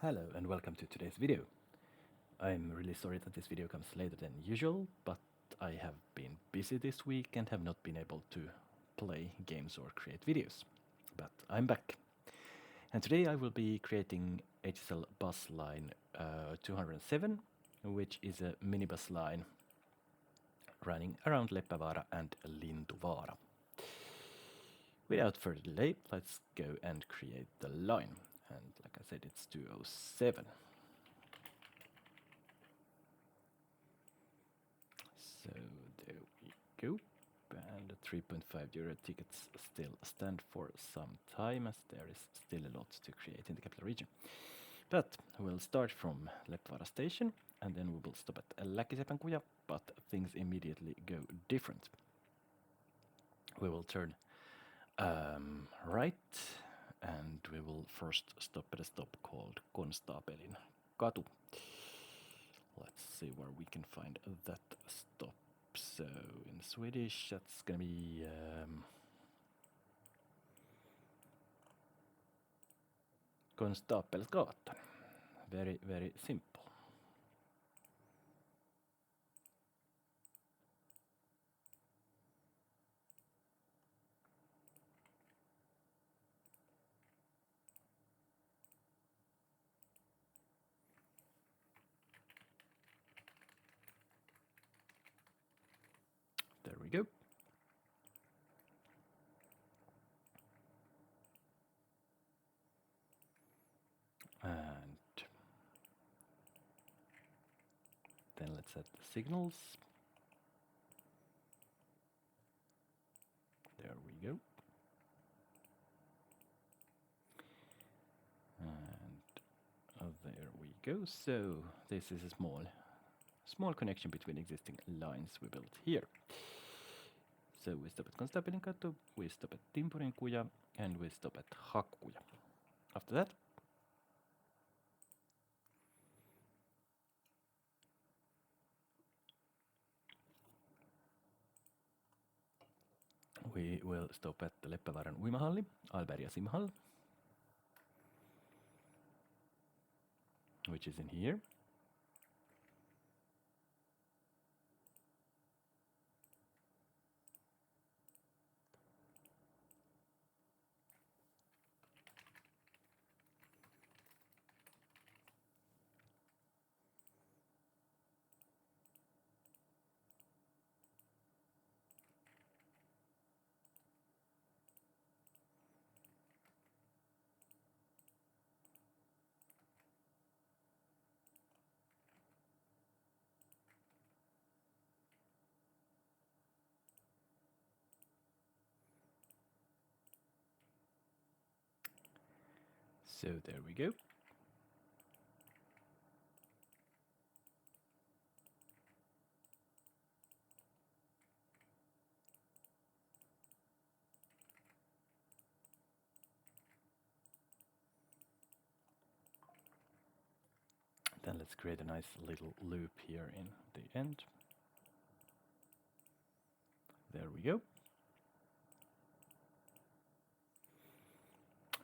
Hello and welcome to today's video. I'm really sorry that this video comes later than usual, but I have been busy this week and have not been able to play games or create videos. But I'm back. And today I will be creating HSL bus line 207, which is a minibus line running around Leppävaara and Lintuvaara. Without further delay, let's go and create the line. And like I said, it's 207. So there we go. And the 3.5 euro tickets still stand for some time, as there is still a lot to create in the capital region. But we'll start from Leppävaara station, and then we will stop at Läkkisepänkuja, but things immediately go different. We will turn right, and we will first stop at a stop called Konstaapelin katu. Let's see where we can find that stop. So in Swedish, that's gonna be Konstapelsgatan. Very, very simple. There we go. And then let's set the signals. There we go. And there we go. So this is a small connection between existing lines we built here. So we stop at Konstaapelin katu, we stop at Timpurinkuja, and we stop at Hakkuja. After that, we will stop at the Leppävaaran uimahalli, Albergia Simhall, which is in here. So there we go. Then let's create a nice little loop here in the end. There we go.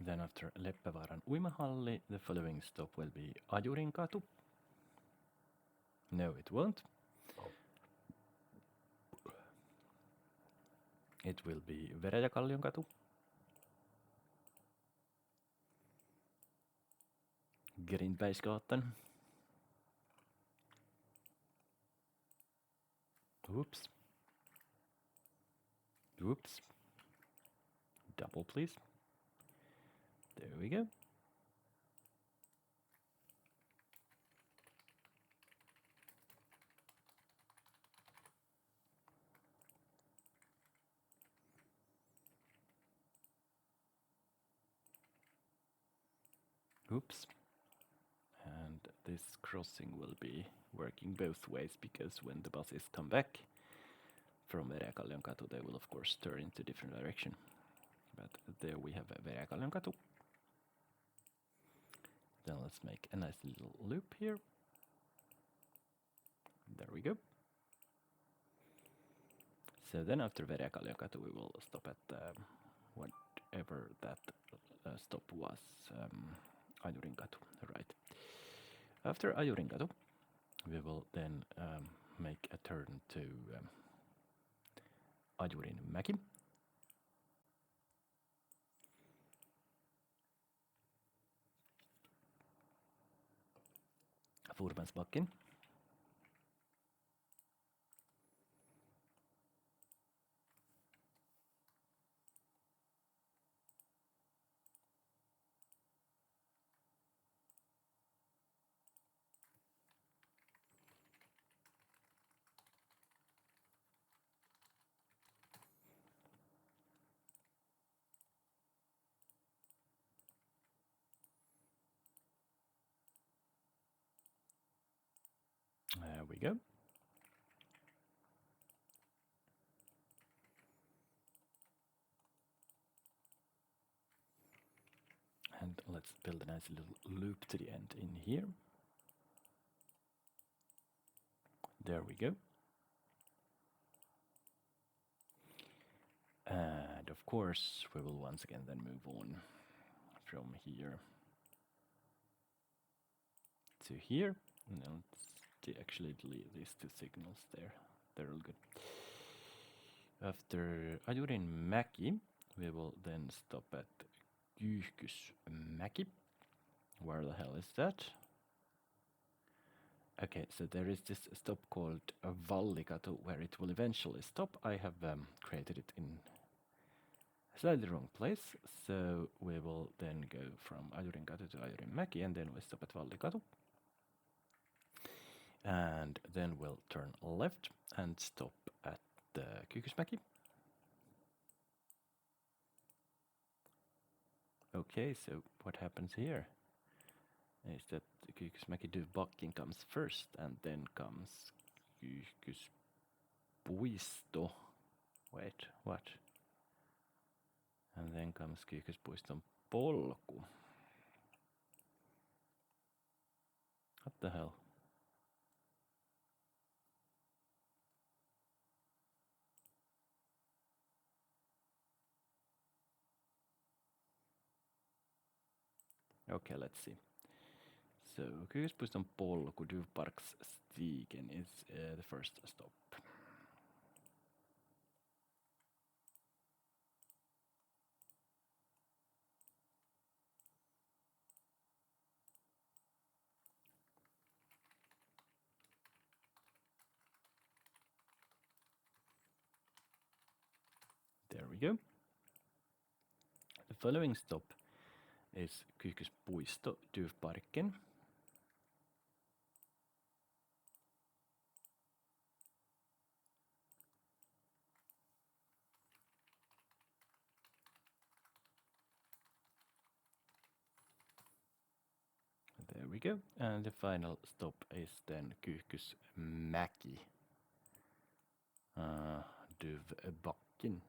Then after Leppävaaran uimahalli, the following stop will be Ajurinkatu. No, it won't. It will be Veräjäkallionkatu, Grindbergsgatan. Whoops. Whoops. Double, please. There we go. Oops. And this crossing will be working both ways, because when the buses come back from Veräjäkallionkatu, they will of course turn into different direction. But there we have Veräjäkallionkatu. Then let's make a nice little loop here. There we go. So then after Veräjäkallionkatu, we will stop at whatever that stop was, Ajurinkatu, right. After Ajurinkatu, we will then make a turn to Ajurinmäki. Furbensbacken. There we go. And let's build a nice little loop to the end in here. There we go. And of course, we will once again then move on from here to here. No, let's actually delete these two signals there. They're all good. After Ajurinmäki, we will then stop at Kyyhkysmäki. Where the hell is that? Okay, so there is this stop called Vallikatu where it will eventually stop. I have created it in a slightly wrong place, so we will then go from Ajurinkatu to Ajurinmäki and then we stop at Vallikatu. And then we'll turn left and stop at Kyyhkysmäki. Okay, so what happens here is that Kyyhkysmäki Duvbacken comes first and then comes Kyyhkyspuisto. Wait, what? And then comes Kyyhkyspuiston polku. What the hell? Okay, let's see. So Kyyhkyspuiston polku, Duvparksstigen is the first stop. There we go. The following stop is Kyyhkyspuisto, Duvparken. There we go. And the final stop is then Kyyhkysmäki, Duvbacken.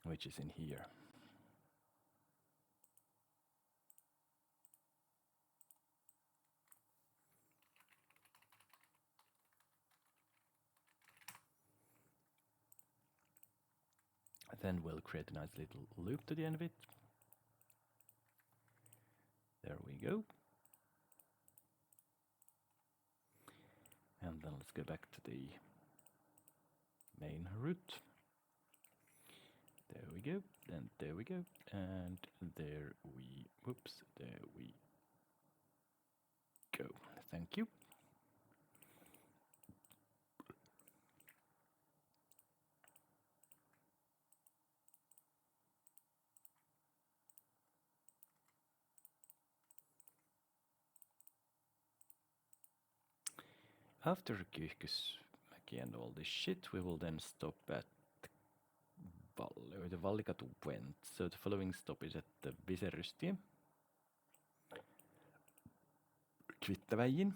Which is in here. Then we'll create a nice little loop to the end of it. There we go. And then let's go back to the main route. There we go, and there we go, and there we go. Thank you. After Kyyhkysmäki and all this shit, we will then stop at the Vallikatu went. So the following stop is at the Viserystie, Kvittäväjin,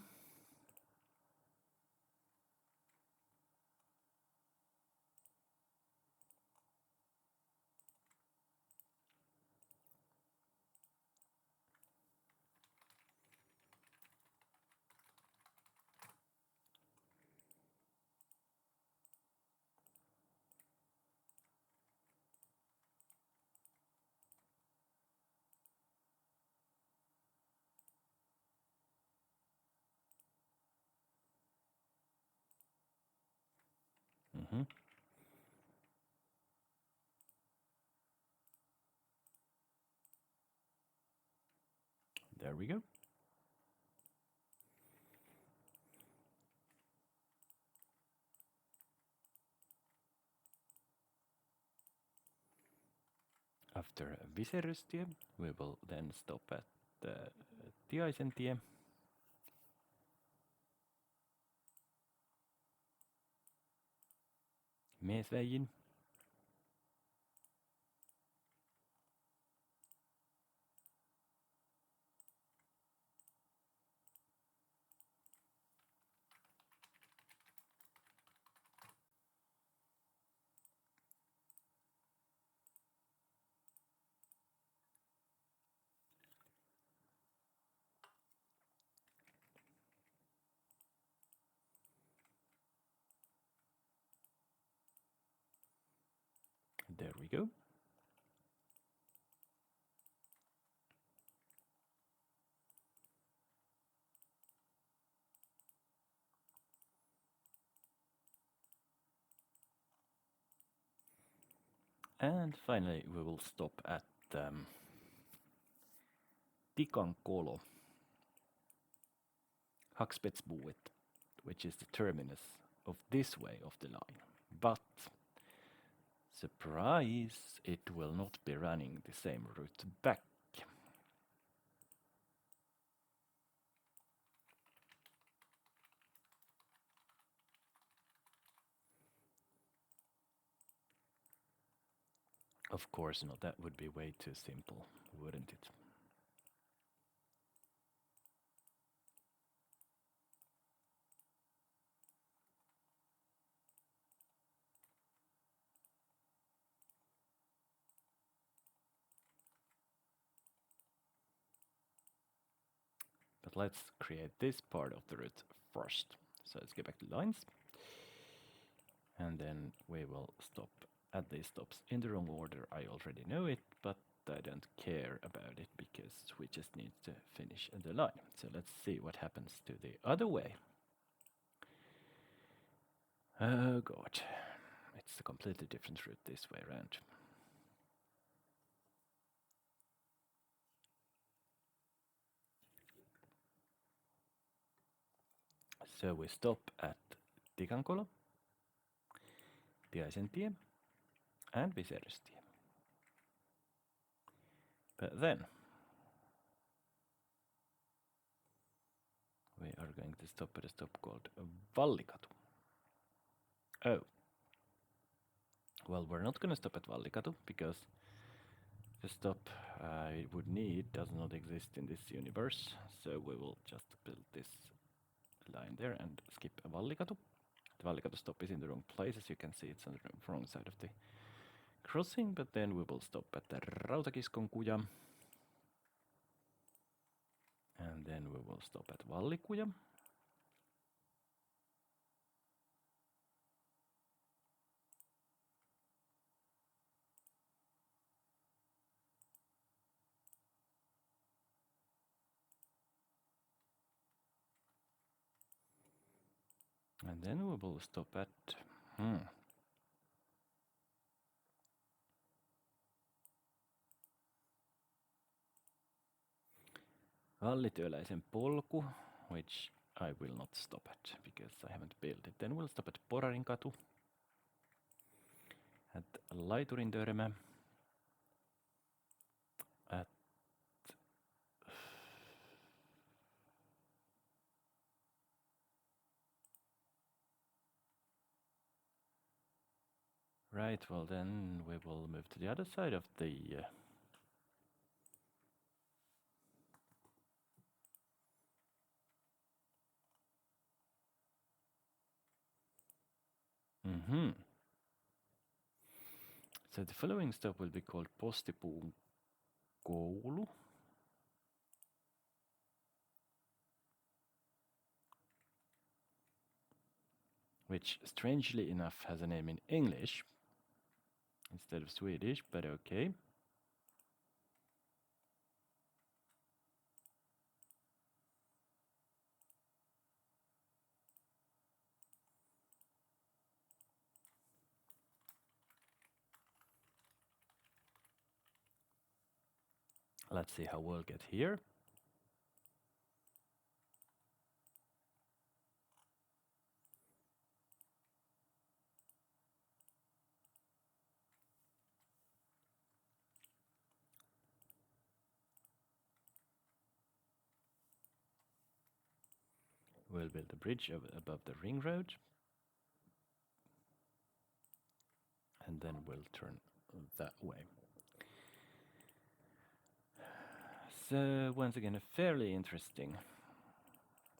There we go. After Viserystie, we will then stop at Tiaisentie. Meesväin. There we go. And finally, we will stop at Tikankolo, Hakspetsbuet, which is the terminus of this way of the line. But, surprise, it will not be running the same route back. Of course not, that would be way too simple, wouldn't it? But let's create this part of the route first. So let's get back to lines. And then we will stop at these stops in the wrong order. I already know it, but I don't care about it because we just need to finish the line. So let's see what happens to the other way. Oh god, it's a completely different route this way around. So we stop at Tikankolo, Tiaisentie, and Viserystie. But then we are going to stop at a stop called Vallikatu. Oh. Well, we're not going to stop at Vallikatu because the stop I would need does not exist in this universe. So we will just build this line there and skip Vallikatu. The Vallikatu stop is in the wrong place. As you can see, it's on the wrong side of the crossing. But then we will stop at the Rautakiskon-kuja. And then we will stop at Vallikuja. And then we will stop at Vallityöläisen polku, which I will not stop at because I haven't built it. Then we'll stop at Porarinkatu, at Laiturintörmä, at right, well then we will move to the other side of the So the following stop will be called Postipuun koulu. Which, strangely enough, has a name in English instead of Swedish, but okay. Let's see how we'll get here. We'll build a bridge above the ring road. And then we'll turn that way. So once again, a fairly interesting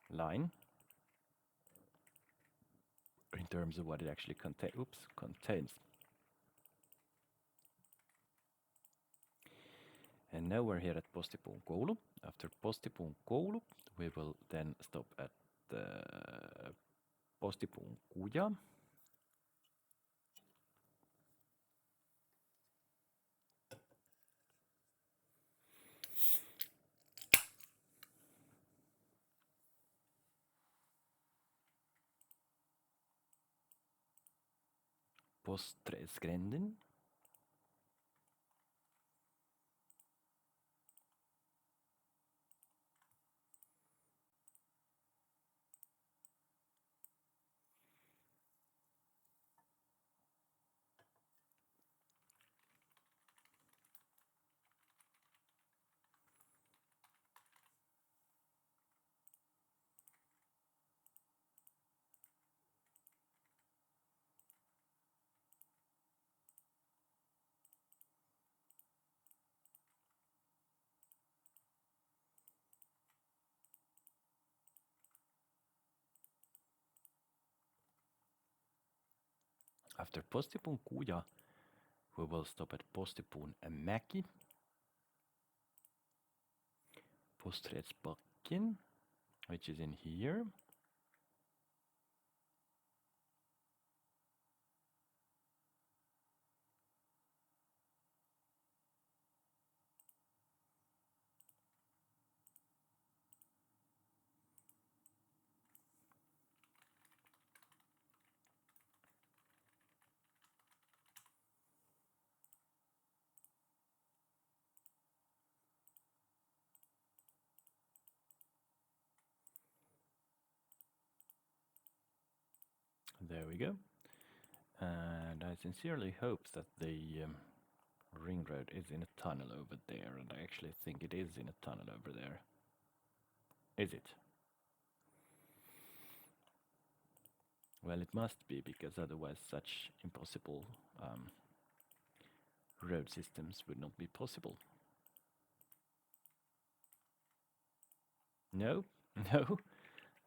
line in terms of what it actually contains. And now we're here at Postipuun koulu. After Postipuun koulu, we will then stop at the Postipuun kuja. Postträdsgränden. After Postipuun kuja, we will stop at Postipuun mäki. Postträdsbacken, which is in here. There we go. And I sincerely hope that the ring road is in a tunnel over there, and I actually think it is in a tunnel over there. Is it? Well, it must be, because otherwise such impossible road systems would not be possible. No, no,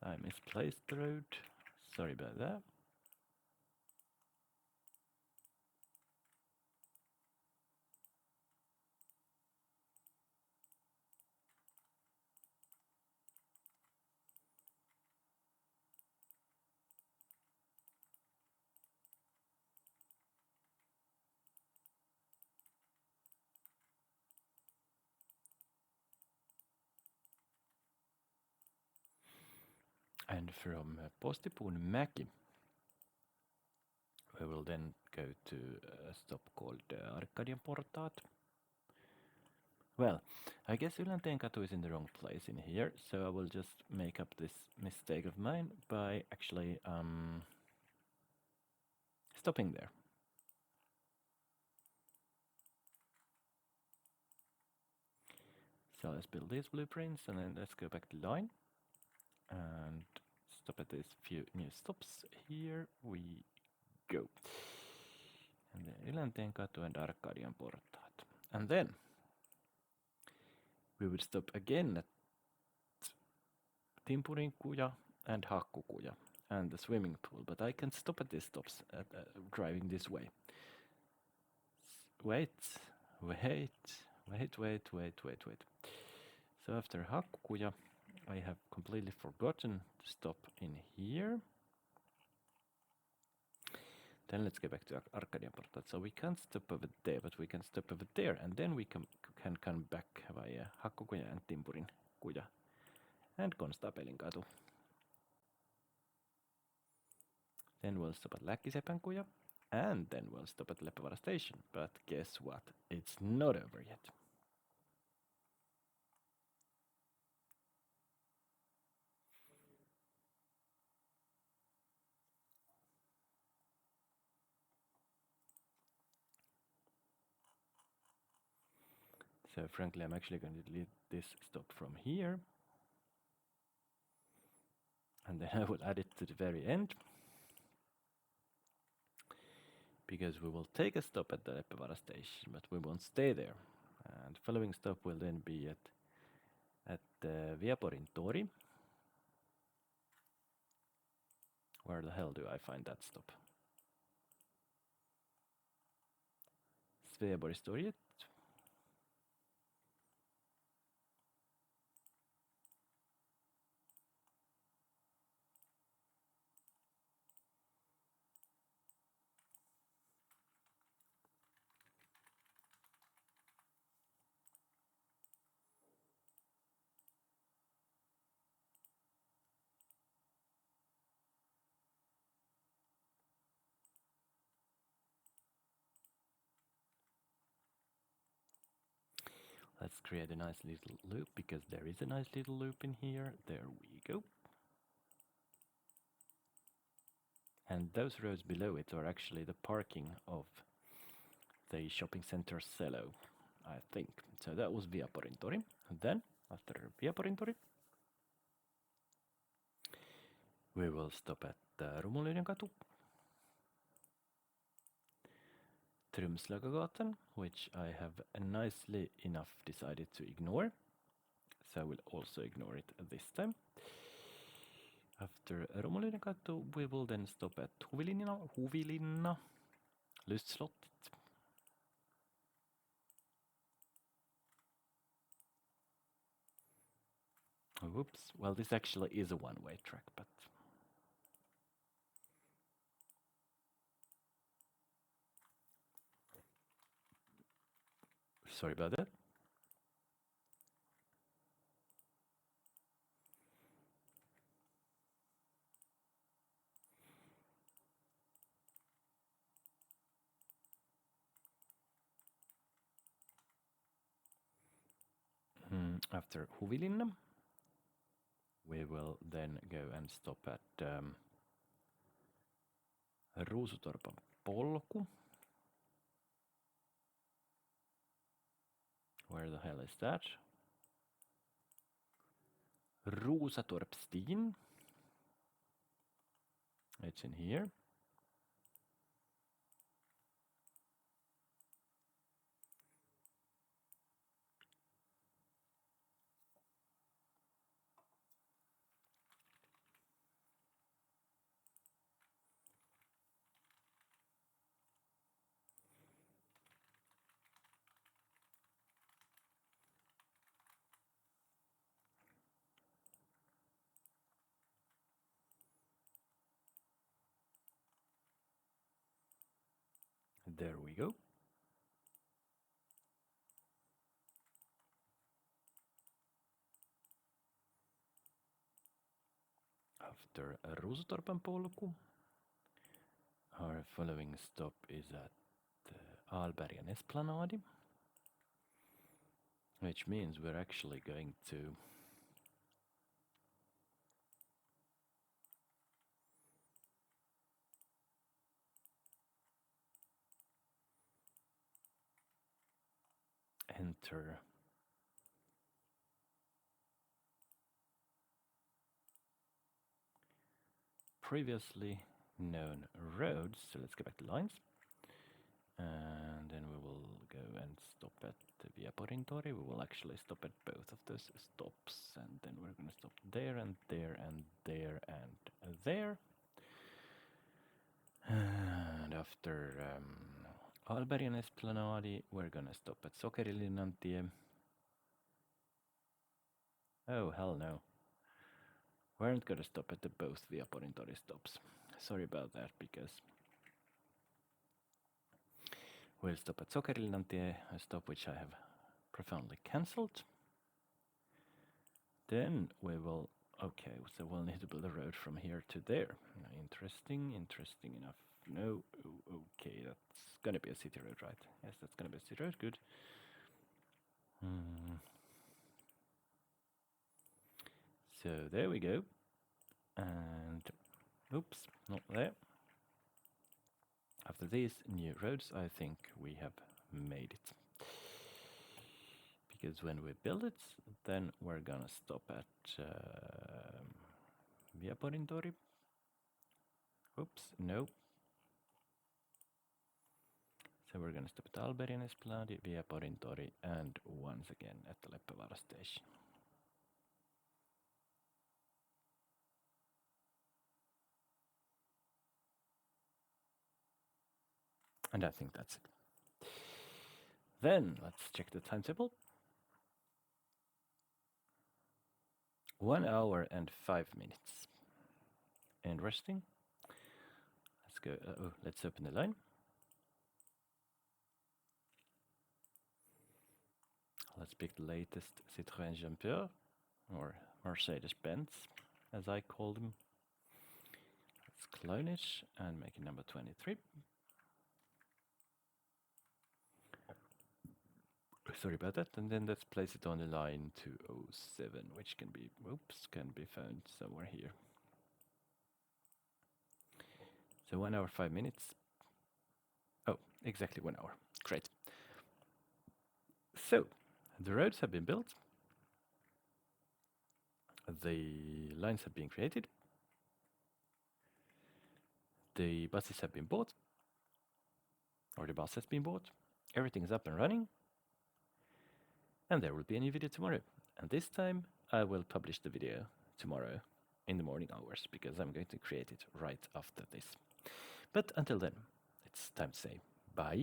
I misplaced the road. Sorry about that. And from Postipuun mäki, we will then go to a stop called Arkadianportaat. Well, I guess Yläntenkatu is in the wrong place in here, so I will just make up this mistake of mine by actually stopping there. So let's build these blueprints, and then let's go back to line and stop at these few new stops. Here we go. And then Yläntenkatu and Arkadianportaat. And then we would stop again at Timpurin kuja and Hakkukuja and the swimming pool, but I can stop at these stops driving this way. Wait. So after Hakkukuja, I have completely forgotten to stop in here. Then let's get back to Arkadianportaat. So we can't stop over there, but we can stop over there, and then we can come back via Hakkukuja and Timpurin kuja and Konstaapelinkatu. Then we'll stop at Läkkisepän kuja, and then we'll stop at Leppävaara station. But guess what? It's not over yet. So frankly, I'm actually going to delete this stop from here. And then I will add it to the very end. Because we will take a stop at the Leppävaara station, but we won't stay there. And the following stop will then be at Viaporin Tori. Where the hell do I find that stop? Sveaborgstorget. Let's create a nice little loop, because there is a nice little loop in here. There we go. And those roads below it are actually the parking of the shopping center Selo, I think. So that was Viaporin Tori. And then, after Viaporin Tori, we will stop at Rumulinen-katu, Trumslagagatan, which I have nicely enough decided to ignore. So I will also ignore it this time. After Rumulinen-katu, we will then stop at Huvilinna, Lystslottet. Whoops, well, this actually is a one-way track, but sorry about that. After Huvilinna, we will then go and stop at Ruusutorpan polku. Where the hell is that? Ruusatorpstin. It's in here. There we go. After Ruusutorpan polku, our following stop is at Albergen Esplanadi, which means we're actually going to enter previously known roads. So let's go back to lines. And then we will go and stop at Viaporin Tori. We will actually stop at both of those stops. And then we're going to stop there and there and there and there. And after Albergen Esplanadi, we're going to stop at Sokerilinnantie. Oh, hell no. We aren't going to stop at the both Viaporin Tori stops. Sorry about that, because we'll stop at Sokerilinnantie, a stop which I have profoundly cancelled. Then we will, okay, so we'll need to build a road from here to there. Interesting enough. No, okay, that's gonna be a city road, right? Yes, that's gonna be a city road, good. So there we go. And, oops, not there. After these new roads, I think we have made it. because when we build it, then we're gonna stop at Via Porintori. Oops, no. So we're gonna stop at Alberin Esplanadi, Via Porintori, and once again at the Leppävaara station. And I think that's it. Then let's check the timetable. 1 hour and 5 minutes. Interesting. Let's go. Let's open the line. Let's pick the latest Citroën Jumpeur, or Mercedes-Benz, as I call them. Let's clone it and make it number 23. Sorry about that. And then let's place it on the line 207, which can be found somewhere here. So 1 hour 5 minutes. Oh, exactly 1 hour. Great. So the roads have been built. The lines have been created. The buses have been bought. Or the bus has been bought. Everything is up and running. And there will be a new video tomorrow. And this time I will publish the video tomorrow in the morning hours, because I'm going to create it right after this. But until then, it's time to say bye.